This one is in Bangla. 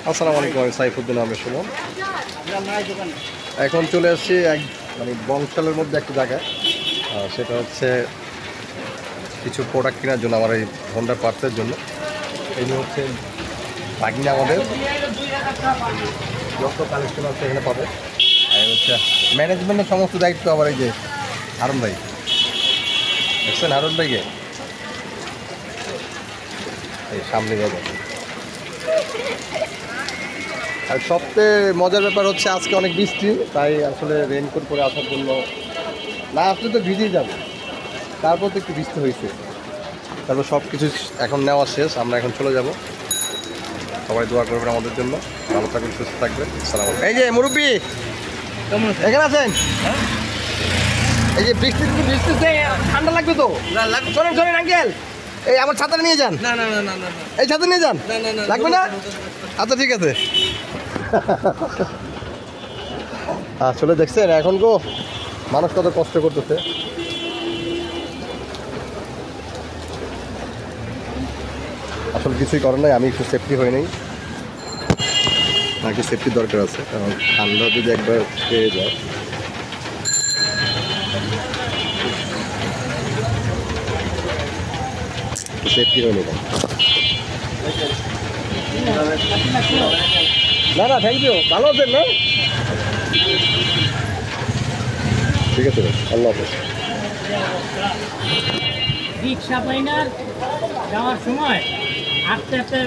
আসসালামু আলাইকুম, আমি সাইফুদ্দিন আহমেদ সুমন। এখন চলে আসছি মানে বংশালের মধ্যে একটা জায়গায়, সেটা হচ্ছে কিছু প্রোডাক্ট কেনার জন্য, আমার এই হোন্ডার পার্টসের জন্য। এই হচ্ছে বাগিনা, আমাদের যত কালেকশন আছে এখানে পাবে। আর হচ্ছে ম্যানেজমেন্টের সমস্ত দায়িত্ব আমার এই যে হারুন ভাই, দেখছেন হারুন ভাইকে এই সামনে যাবে। আর সবচেয়ে মজার ব্যাপার হচ্ছে আজকে অনেক বৃষ্টি, তাই আসলে রেইনকোট পরে আসার জন্য, না আসলে তো ভিজেই যাবে, তারপর তো একটু বৃষ্টি হয়েছে। তারপর সব কিছু এখন নেওয়া শেষ, আমরা এখন চলে যাব। সবাই দোয়া করবেন আমাদের জন্য, ভালো থাকবেন, সুস্থ থাকবেন। সালাম। এই যে মুরব্বী এখানে আছেন, এই যে বৃষ্টিতে ঠান্ডা লাগবে তো, শোনেন শোনেন আঙ্কেল, এই আমার ছাতাটা নিয়ে যান। না না না না না, এই ছাতা নিয়ে যান, লাগবে না? আচ্ছা ঠিক আছে। আসলে দেখছেন এখন গো মানুষ কত কষ্ট করতেছে। আসলে কিছুই করার নাই, আমি একটু সেফটি হয়ে নেই, নাকি সেফটির দরকার আছে, কারণ ঠান্ডা যদি একবার পেয়ে যায়। সেফটি হয়ে নেই। না না, থ্যাংক ইউ, ভালো আছেন না? ঠিক আছে, আল্লাহ হাফেজ। রিক্সা পাই না যাওয়ার সময় আস্তে আস্তে